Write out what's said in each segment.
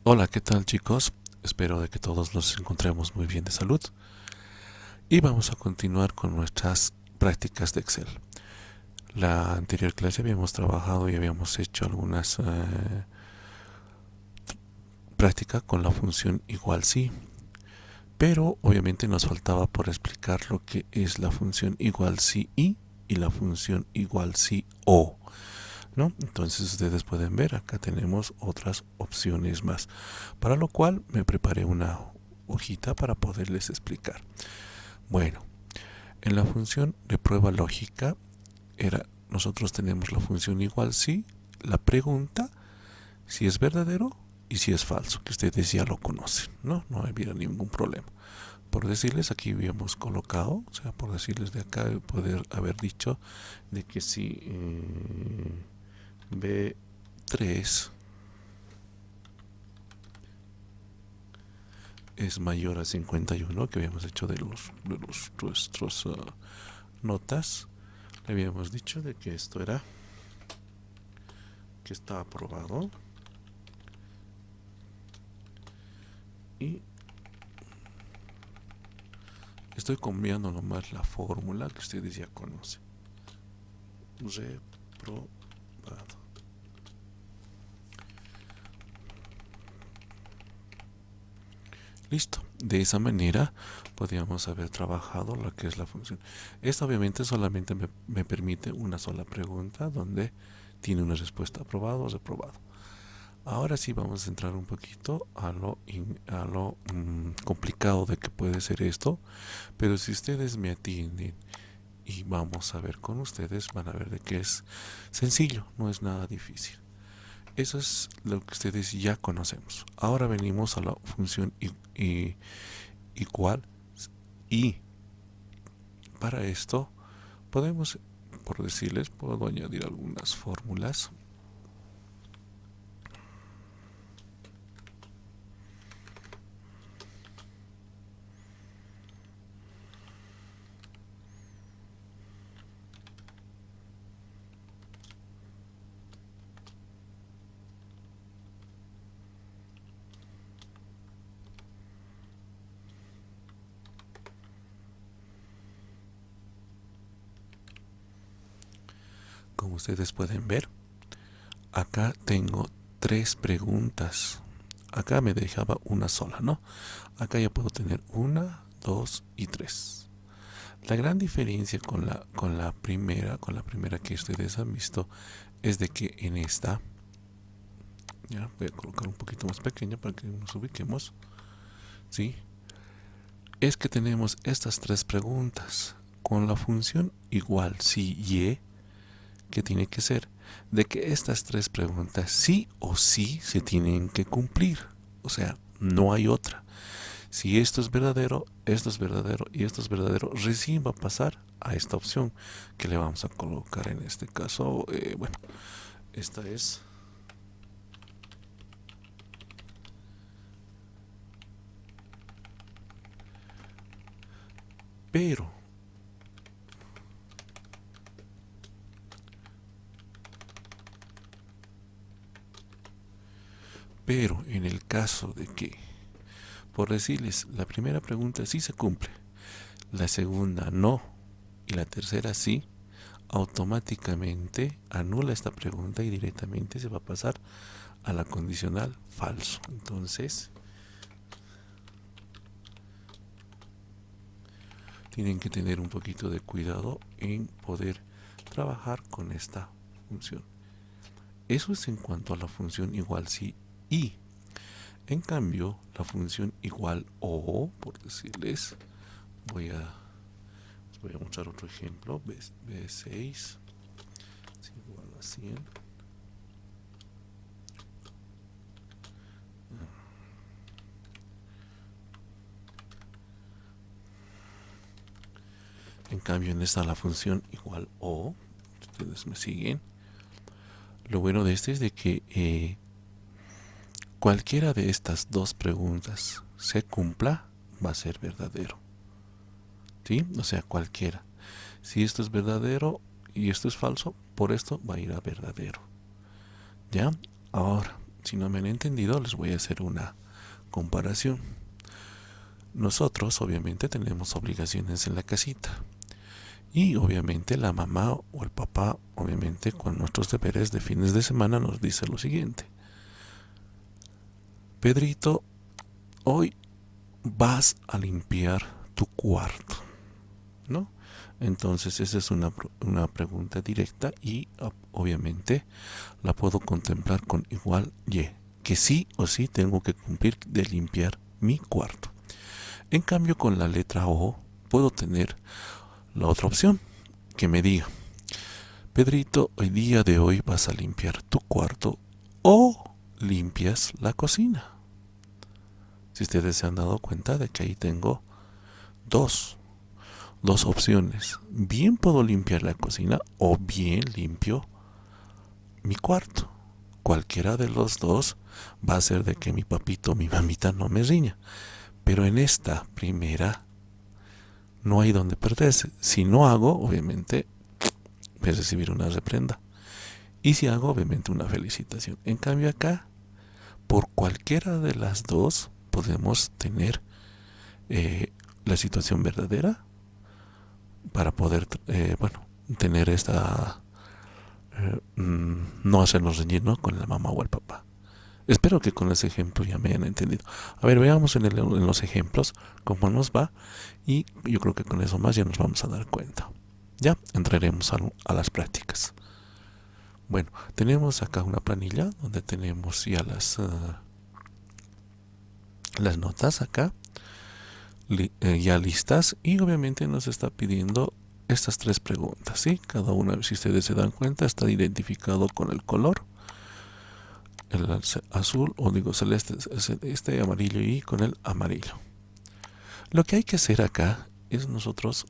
Hola, ¿qué tal chicos? Espero de que todos nos encontremos muy bien de salud y vamos a continuar con nuestras prácticas de Excel. La anterior clase habíamos trabajado y habíamos hecho algunas prácticas con la función igual sí, pero obviamente nos faltaba por explicar lo que es la función igual sí y la función igual sí o, ¿no? Entonces ustedes pueden ver, acá tenemos otras opciones más, para lo cual me preparé una hojita para poderles explicar. Bueno, en la función de prueba lógica nosotros tenemos la función igual si, la pregunta, si es verdadero y si es falso, que ustedes ya lo conocen, ¿no? No había ningún problema. Por decirles, aquí habíamos colocado, o sea, por decirles de acá, poder haber dicho de que si B3 es mayor a 51, que habíamos hecho de los nuestros notas, le habíamos dicho de que esto era, que está aprobado y estoy cambiando nomás la fórmula que ustedes ya conocen. Reprobado. Listo. De esa manera podríamos haber trabajado lo que es la función. Esta obviamente solamente me permite una sola pregunta donde tiene una respuesta aprobado o reprobado. Ahora sí vamos a entrar un poquito a lo complicado de que puede ser esto, pero si ustedes me atienden y vamos a ver con ustedes, van a ver de que es sencillo, no es nada difícil. Eso es lo que ustedes ya conocemos. Ahora venimos a la función igual y para esto podemos, por decirles, puedo añadir algunas fórmulas. Como ustedes pueden ver, acá tengo tres preguntas. Acá me dejaba una sola, ¿no? Acá ya puedo tener una, dos y tres. La gran diferencia con la primera que ustedes han visto, es de que en esta, ya voy a colocar un poquito más pequeña para que nos ubiquemos, ¿sí? Es que tenemos estas tres preguntas con la función igual si y, que tiene que ser de que estas tres preguntas sí o sí se tienen que cumplir. O sea, no hay otra. Si esto es verdadero, esto es verdadero y esto es verdadero, recién va a pasar a esta opción que le vamos a colocar en este caso. Bueno, esta es. Pero, pero en el caso de que, por decirles, la primera pregunta sí se cumple, la segunda no y la tercera sí, automáticamente anula esta pregunta y directamente se va a pasar a la condicional falso. Entonces, tienen que tener un poquito de cuidado en poder trabajar con esta función. Eso es en cuanto a la función igual sí y. En cambio, la función igual o, por decirles, voy a, les voy a mostrar otro ejemplo. B6 es igual a 100. En cambio, en esta la función igual o, ustedes me siguen. Lo bueno de este es de que cualquiera de estas dos preguntas se cumpla, va a ser verdadero. ¿Sí? O sea, cualquiera. Si esto es verdadero y esto es falso, por esto va a ir a verdadero. ¿Ya? Ahora, Si no me han entendido, les voy a hacer una comparación. Nosotros obviamente tenemos obligaciones en la casita. Y obviamente la mamá o el papá, obviamente con nuestros deberes de fines de semana, nos dice lo siguiente. Pedrito, hoy vas a limpiar tu cuarto, ¿no? Entonces esa es una pregunta directa y obviamente la puedo contemplar con igual y, que sí o sí tengo que cumplir de limpiar mi cuarto. En cambio con la letra O puedo tener la otra opción, que me diga, Pedrito, el día de hoy vas a limpiar tu cuarto o limpias la cocina. Si ustedes se han dado cuenta de que ahí tengo dos opciones. Bien puedo limpiar la cocina o bien limpio mi cuarto. Cualquiera de los dos va a hacer de que mi papito o mi mamita no me riña. Pero en esta primera no hay donde perderse. Si no hago, obviamente voy a recibir una reprenda. Y si hago, obviamente una felicitación. En cambio acá, por cualquiera de las dos, podemos tener la situación verdadera para poder, tener esta... no hacernos reñir, ¿no?, con la mamá o el papá. Espero que con ese ejemplo ya me hayan entendido. A ver, veamos en los ejemplos cómo nos va. Y yo creo que con eso más ya nos vamos a dar cuenta. Ya entraremos a las prácticas. Bueno, tenemos acá una planilla donde tenemos ya las notas acá ya listas, y obviamente nos está pidiendo estas tres preguntas, ¿sí? Cada una, si ustedes se dan cuenta, está identificado con el color, el azul, o digo celeste, este amarillo, y con el amarillo. Lo que hay que hacer acá es nosotros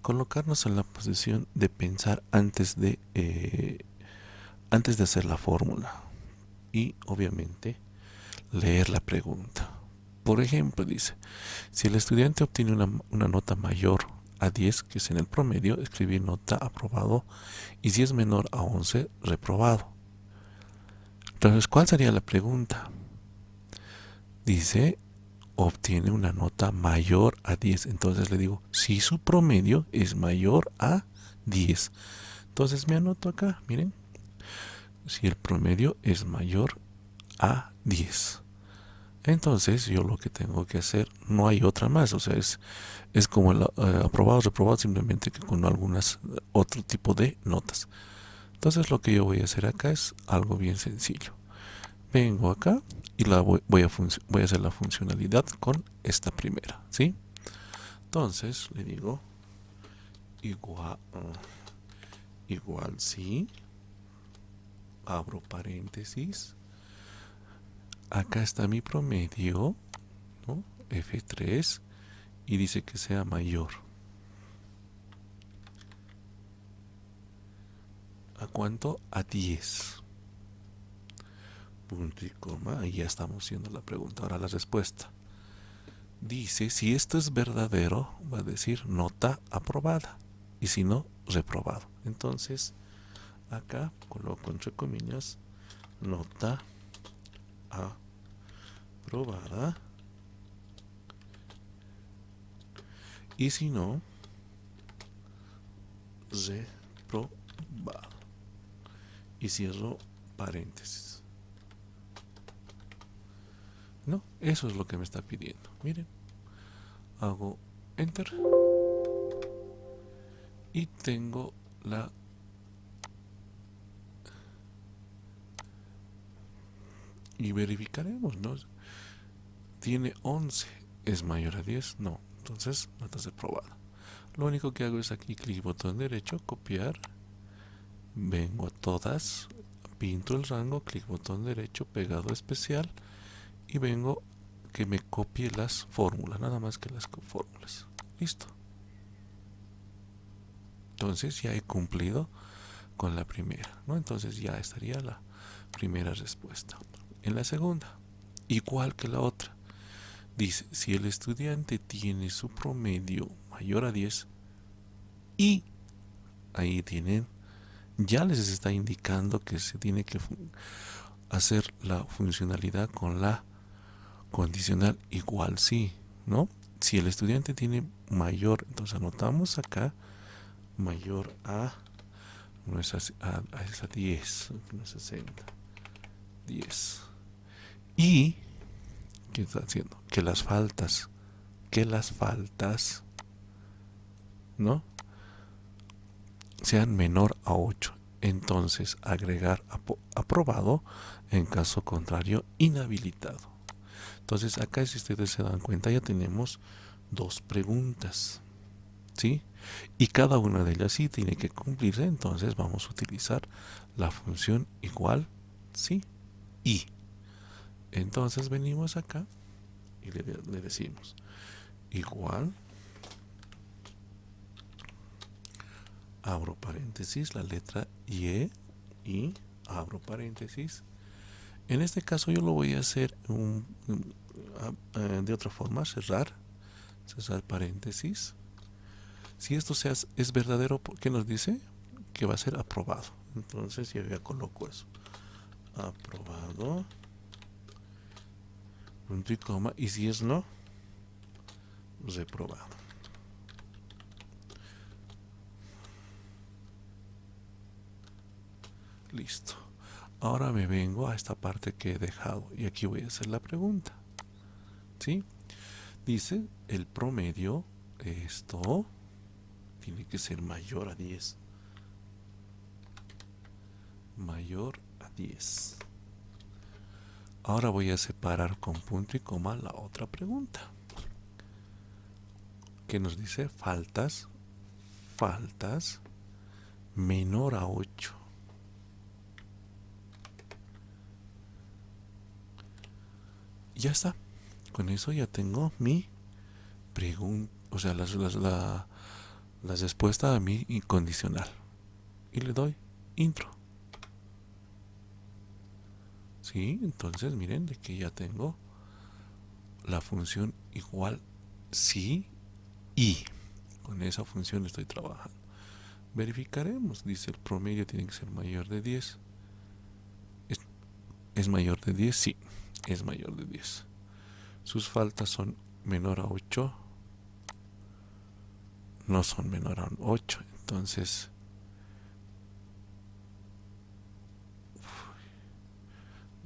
colocarnos en la posición de pensar antes de hacer la fórmula, y obviamente leer la pregunta. Por ejemplo, dice, si el estudiante obtiene una nota mayor a 10, que es en el promedio, escribir nota aprobado, y si es menor a 11, reprobado. Entonces, ¿cuál sería la pregunta? Dice, obtiene una nota mayor a 10. Entonces le digo, si su promedio es mayor a 10. Entonces me anoto acá, miren, si el promedio es mayor a 10. Entonces yo lo que tengo que hacer, no hay otra más, o sea, es como el aprobado, reprobado, simplemente que con algunas otro tipo de notas. Entonces lo que yo voy a hacer acá es algo bien sencillo. Vengo acá y voy a hacer la funcionalidad con esta primera, ¿sí? Entonces le digo igual sí, abro paréntesis, acá está mi promedio, ¿no?, F3, y dice que sea mayor. ¿A cuánto? A 10. Punto y coma, y ya estamos haciendo la pregunta. Ahora la respuesta. Dice, si esto es verdadero, va a decir nota aprobada, y si no, reprobado. Entonces, acá coloco entre comillas nota aprobada, y si no, reprobado, y cierro paréntesis. No, eso es lo que me está pidiendo. Miren, hago enter y tengo y verificaremos, ¿no? Tiene 11, ¿es mayor a 10? No, entonces nota aprobada. Lo único que hago es aquí clic botón derecho, copiar, vengo a todas, pinto el rango, clic botón derecho, pegado especial, y vengo que me copie las fórmulas, nada más que las fórmulas. Listo. Entonces ya he cumplido con la primera, ¿no? Entonces ya estaría la primera respuesta. En la segunda, igual que la otra, dice, si el estudiante tiene su promedio mayor a 10, y ahí tienen, ya les está indicando que se tiene que hacer la funcionalidad con la condicional igual sí, ¿no? Si el estudiante tiene mayor, entonces anotamos acá mayor a, no es a esa 10, no es 60, 10. Y, ¿qué está haciendo? Que las faltas, ¿no? Sean menor a 8. Entonces agregar aprobado, en caso contrario inhabilitado. Entonces acá, si ustedes se dan cuenta, ya tenemos dos preguntas, ¿sí? Y cada una de ellas sí tiene que cumplirse. Entonces vamos a utilizar la función igual sí y. Entonces venimos acá y le decimos igual, abro paréntesis, la letra y abro paréntesis. En este caso yo lo voy a hacer de otra forma, cerrar paréntesis. Si esto es verdadero, ¿qué nos dice? Que va a ser aprobado. Entonces yo ya coloco eso. Aprobado. Punto y coma. Y si es no, reprobado. Listo. Ahora me vengo a esta parte que he dejado y aquí voy a hacer la pregunta. ¿Sí? Dice el promedio, esto tiene que ser mayor a 10. Mayor a 10. Ahora voy a separar con punto y coma la otra pregunta. Que nos dice faltas menor a 8. Ya está. Con eso ya tengo mi pregunta, o sea, la respuesta a mi incondicional. Y le doy intro. Sí, entonces miren de que ya tengo la función igual sí y. Con esa función estoy trabajando. Verificaremos, dice el promedio tiene que ser mayor de 10. ¿Es mayor de 10? Sí, es mayor de 10. Sus faltas son menor a 8. No son menor a 8. Entonces,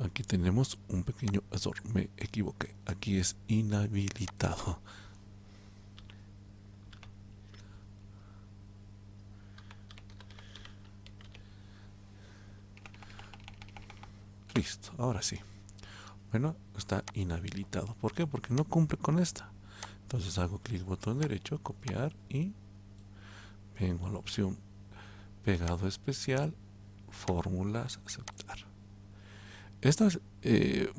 aquí tenemos un pequeño error. Me equivoqué. Aquí es inhabilitado. Listo, ahora sí. Bueno, está inhabilitado. ¿Por qué? Porque no cumple con esta. Entonces hago clic botón derecho, copiar y vengo a la opción pegado especial, fórmulas, aceptar.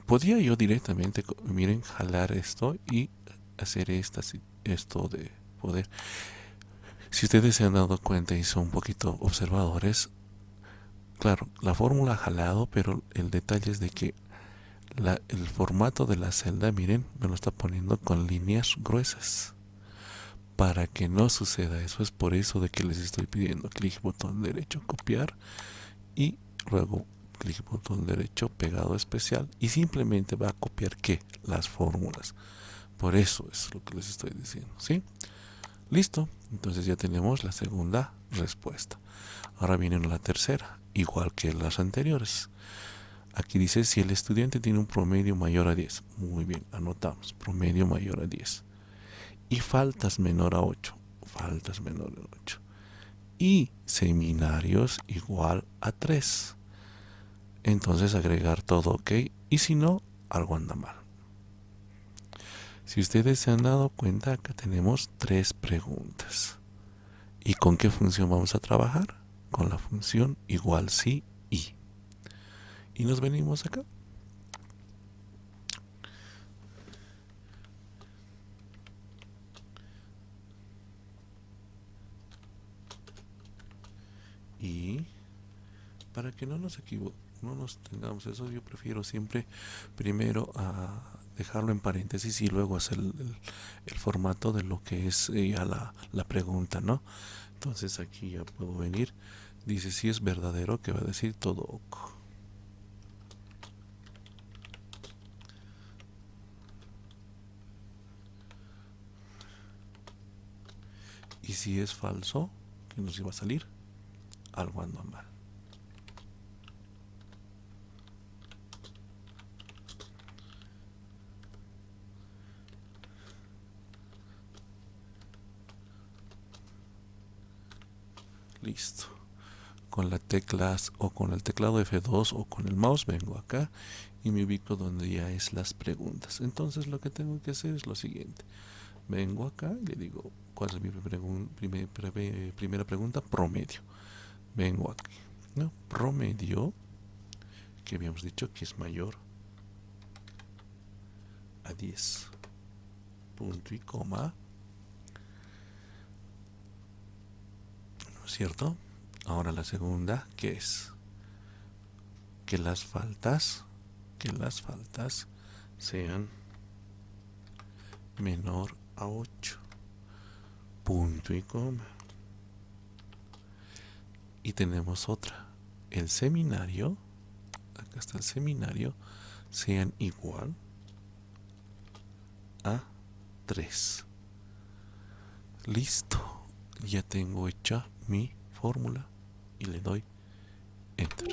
Podría yo directamente, miren, jalar esto y hacer esto de poder. Si ustedes se han dado cuenta y son un poquito observadores, claro, la fórmula ha jalado, pero el detalle es de que el formato de la celda, miren, me lo está poniendo con líneas gruesas. Para que no suceda eso, es por eso de que les estoy pidiendo clic botón derecho, copiar y luego clic botón derecho, pegado especial y simplemente va a copiar ¿qué? Las fórmulas. Por eso es lo que les estoy diciendo, ¿sí? Listo, entonces ya tenemos la segunda respuesta. Ahora viene la tercera, igual que las anteriores. Aquí dice si el estudiante tiene un promedio mayor a 10. Muy bien, anotamos, promedio mayor a 10. Y faltas menor a 8. Faltas menor a 8. Y seminarios igual a 3. Entonces agregar todo ok. Y si no, algo anda mal. Si ustedes se han dado cuenta, acá tenemos 3 preguntas. ¿Y con qué función vamos a trabajar? Con la función igual sí y. Y nos venimos acá. Y para que no nos no nos tengamos eso, yo prefiero siempre primero dejarlo en paréntesis y luego hacer el formato de lo que es ya la pregunta, ¿no? Entonces aquí ya puedo venir. Dice si es verdadero, que va a decir todo ok. Y si es falso, ¿qué nos iba a salir? Algo anda mal. Listo. Con las teclas o con el teclado F2 o con el mouse vengo acá y me ubico donde ya es las preguntas. Entonces lo que tengo que hacer es lo siguiente. Vengo acá y le digo, ¿cuál es mi primera pregunta? Promedio. Vengo aquí, ¿no? Promedio, que habíamos dicho que es mayor a 10. Punto y coma. ¿No es cierto? Ahora la segunda, ¿qué es? Que las faltas sean menor a 8. Punto y coma. Y tenemos otra. El seminario, acá está el seminario, sean igual a 3. Listo. Ya tengo hecha mi fórmula y le doy enter.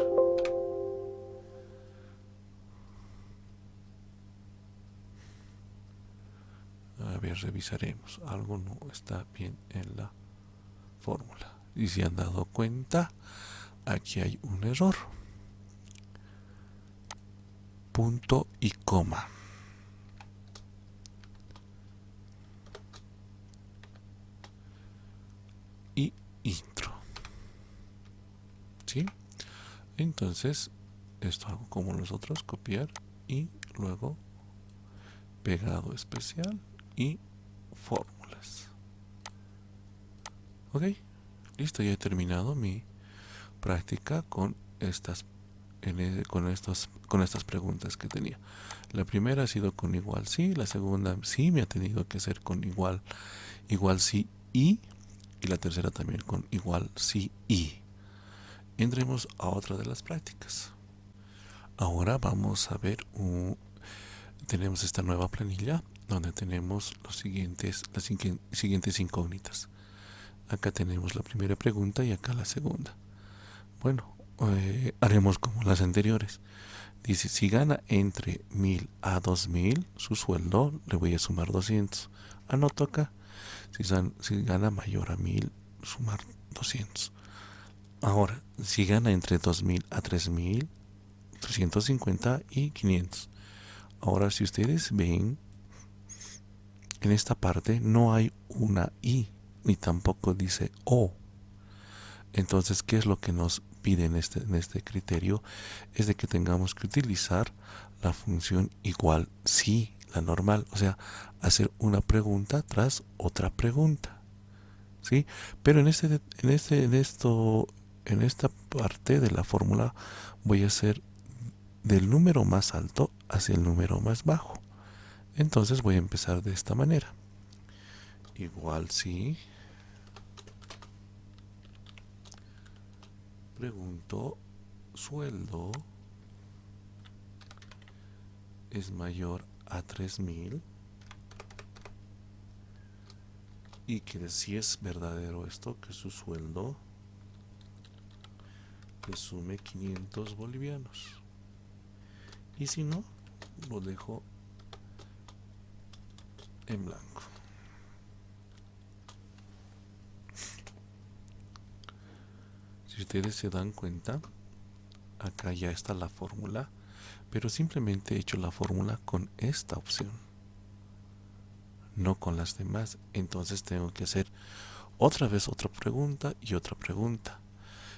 A ver, revisaremos. Algo no está bien en la fórmula. Y si han dado cuenta, aquí hay un error. Punto y coma. Y intro. ¿Sí? Entonces, esto hago como los otros, copiar y luego pegado especial y fórmulas. Ok, listo, ya he terminado mi práctica con estas con estas preguntas que tenía. La primera ha sido con igual sí, la segunda sí me ha tenido que hacer con igual sí y la tercera también con igual sí y. Entremos a otra de las prácticas. Ahora vamos a ver tenemos esta nueva planilla donde tenemos las siguientes incógnitas. Acá tenemos la primera pregunta y acá la segunda. Bueno, haremos como las anteriores. Dice, si gana entre 1000 a 2000, su sueldo le voy a sumar 200. Anoto acá. Si gana mayor a 1000, sumar 200. Ahora, si gana entre 2000 a 3000, 350 y 500. Ahora, si ustedes ven, en esta parte no hay una I, ni tampoco dice O. Entonces, ¿qué es lo que nos pide en este criterio? Es de que tengamos que utilizar la función igual sí, la normal. O sea, hacer una pregunta tras otra pregunta. ¿Sí? Pero en esta parte de la fórmula voy a hacer del número más alto hacia el número más bajo. Entonces voy a empezar de esta manera. Igual si pregunto sueldo es mayor a 3000 y que si es verdadero esto, que su sueldo le sume 500 bolivianos. Y si no, lo dejo en blanco. Si ustedes se dan cuenta, acá ya está la fórmula, pero simplemente he hecho la fórmula con esta opción, no con las demás. Entonces tengo que hacer otra vez otra pregunta y otra pregunta.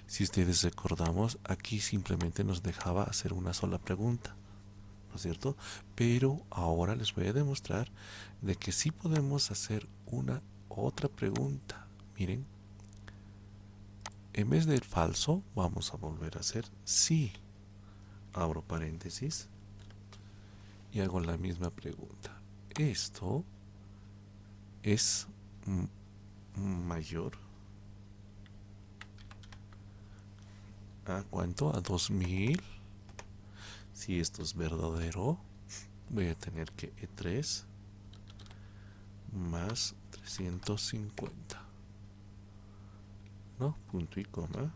Si ustedes recordamos, aquí simplemente nos dejaba hacer una sola pregunta, ¿no es cierto? Pero ahora les voy a demostrar de que sí podemos hacer una otra pregunta. Miren, en vez del falso, vamos a volver a hacer sí. Abro paréntesis y hago la misma pregunta. ¿Esto es mayor a cuánto? ¿A 2000? Si esto es verdadero, voy a tener que E3 más 350. ¿no? Punto y coma.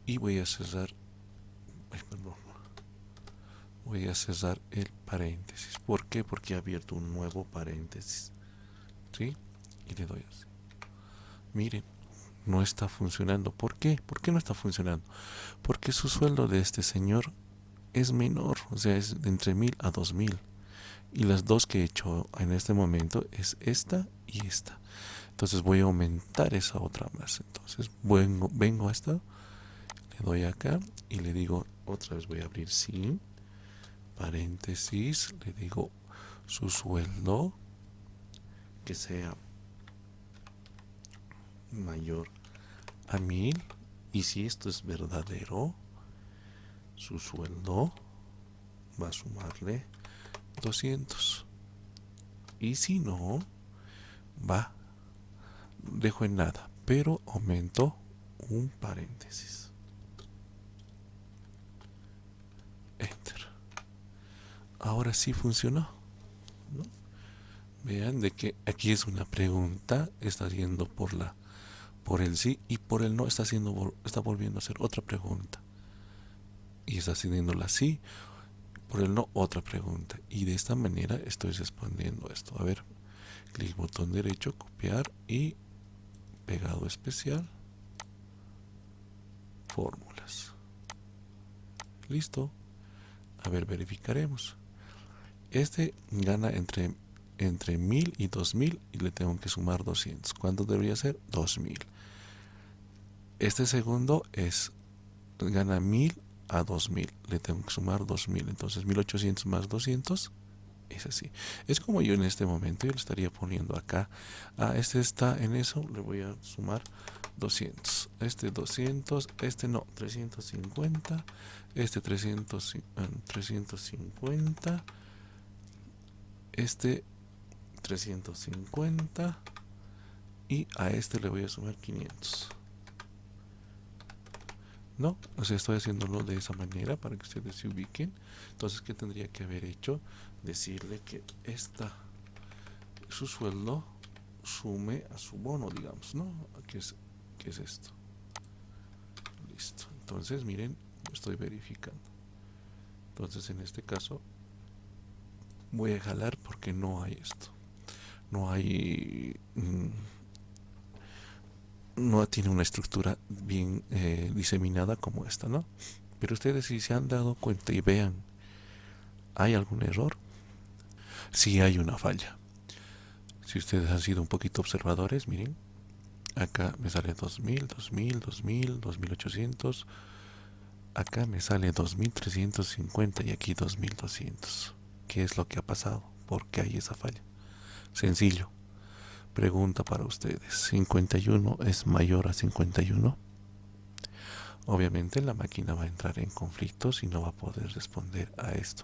Y voy a cerrar, perdón, voy a cerrar el paréntesis. ¿Por qué? Porque he abierto un nuevo paréntesis, ¿sí? Y le doy así. Miren, no está funcionando. ¿Por qué? ¿Por qué no está funcionando? Porque su sueldo de este señor es menor, o sea, es de entre 1000 a 2000. Y las dos que he hecho en este momento es esta y esta. Entonces voy a aumentar esa otra más. Entonces vengo a esta, le doy acá y le digo, otra vez voy a abrir sin paréntesis, le digo su sueldo que sea mayor a 1000. Y si esto es verdadero, su sueldo va a sumarle 200. Y si no, va, dejo en nada, pero aumento un paréntesis. Enter. Ahora sí funcionó, ¿no? Vean de que aquí es una pregunta, está yendo por el sí, y por el no está volviendo a hacer otra pregunta. Y está haciendo la sí, por el no otra pregunta. Y de esta manera estoy respondiendo esto. A ver, clic botón derecho, copiar y pegado especial, fórmulas. Listo. A ver, verificaremos. Este gana entre 1000 y 2000 y le tengo que sumar 200. ¿Cuánto debería ser? 2000. Este segundo gana 1000 a 2000. Le tengo que sumar 2000. Entonces 1800 más 200 es así. Es como yo en este momento, yo le estaría poniendo acá. Este está en eso, le voy a sumar 200. Este 200, este no, 350. Este 350. Este 350. Y a este le voy a sumar 500. No, o sea, estoy haciéndolo de esa manera para que ustedes se ubiquen. Entonces, ¿qué tendría que haber hecho? Decirle que su sueldo sume a su bono, digamos, ¿no? ¿Qué es esto? Listo. Entonces, miren, estoy verificando. Entonces, en este caso, voy a jalar porque no hay esto. No hay... no tiene una estructura bien diseminada como esta, ¿no? Pero ustedes si se han dado cuenta y vean, ¿hay algún error? Sí hay una falla. Si ustedes han sido un poquito observadores, miren, acá me sale 2000, 2000, 2000, 2800. Acá me sale 2350 y aquí 2200. ¿Qué es lo que ha pasado? ¿Por qué hay esa falla? Sencillo. Pregunta para ustedes. ¿51 es mayor a 51? Obviamente la máquina va a entrar en conflictos y no va a poder responder a esto.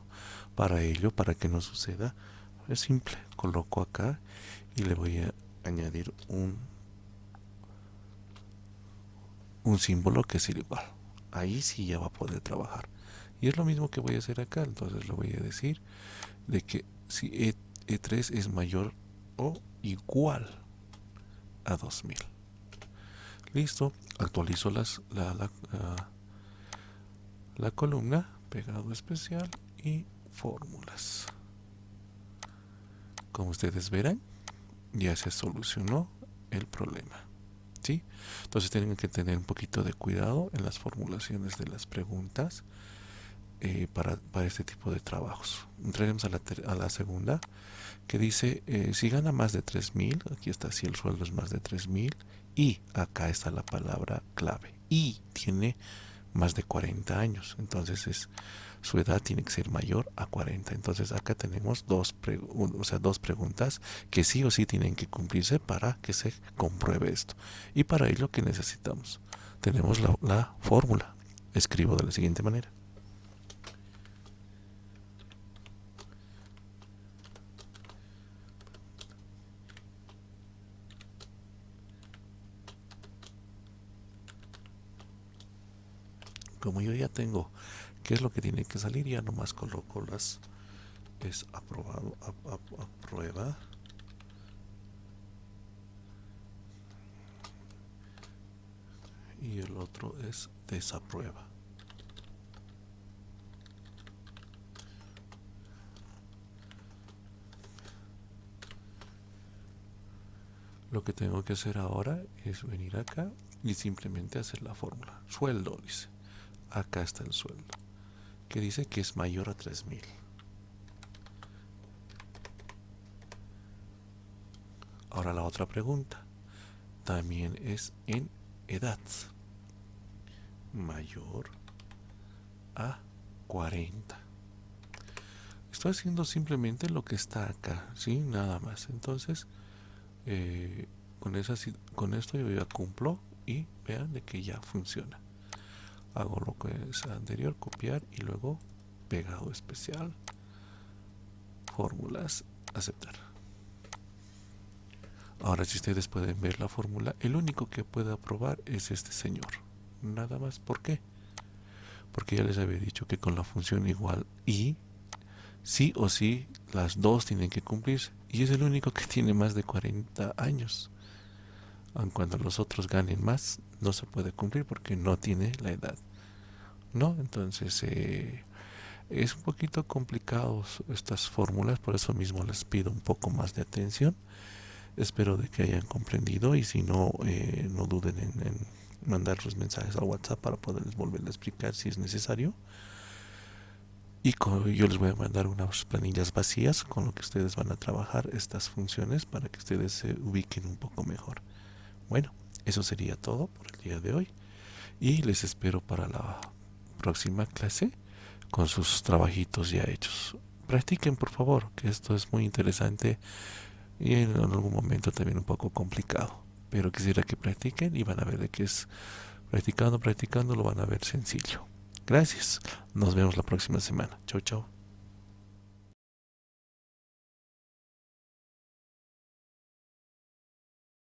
Para ello, para que no suceda, es simple. Coloco acá y le voy a añadir un símbolo que es igual. Ahí sí ya va a poder trabajar. Y es lo mismo que voy a hacer acá. Entonces le voy a decir de que si E3 es mayor o igual a 2000. Listo. Actualizo la columna, pegado especial y fórmulas. Como ustedes verán, ya se solucionó el problema. ¿Sí? Entonces tienen que tener un poquito de cuidado en las formulaciones de las preguntas para este tipo de trabajos. Entraremos a la segunda, que dice, si gana más de 3000, aquí está, si el sueldo es más de 3000, y acá está la palabra clave, y tiene más de 40 años, entonces su edad tiene que ser mayor a 40. Entonces acá tenemos dos preguntas que sí o sí tienen que cumplirse para que se compruebe esto. Y para ello, ¿qué necesitamos? Tenemos la fórmula. Escribo de la siguiente manera. Como yo ya tengo qué es lo que tiene que salir, ya nomás coloco es aprobado, aprueba y el otro es desaprueba. Lo que tengo que hacer ahora es venir acá y simplemente hacer la fórmula. Sueldo, dice. Acá está el sueldo, que dice que es mayor a 3.000. Ahora la otra pregunta. También es en edad. Mayor a 40. Estoy haciendo simplemente lo que está acá, ¿sí? Nada más. Entonces, con esto yo ya cumplo y vean de que ya funciona. Hago lo que es anterior, copiar y luego pegado especial, fórmulas, aceptar. Ahora, si ustedes pueden ver la fórmula, el único que puede aprobar es este señor. Nada más. ¿Por qué? Porque ya les había dicho que con la función igual y sí o sí las dos tienen que cumplirse. Y es el único que tiene más de 40 años. Aun cuando los otros ganen más, no se puede cumplir porque no tiene la edad. ¿No? Entonces es un poquito complicado estas fórmulas, por eso mismo les pido un poco más de atención. Espero de que hayan comprendido y si no, no duden en mandar los mensajes al WhatsApp para poderles volver a explicar si es necesario. Y yo les voy a mandar unas planillas vacías con lo que ustedes van a trabajar estas funciones para que ustedes se ubiquen un poco mejor. Bueno, eso sería todo por el día de hoy y les espero para la próxima clase con sus trabajitos ya hechos. Practiquen por favor, que esto es muy interesante y en algún momento también un poco complicado. Pero quisiera que practiquen y van a ver de que es practicando, lo van a ver sencillo. Gracias. Nos vemos la próxima semana. Chau, chau.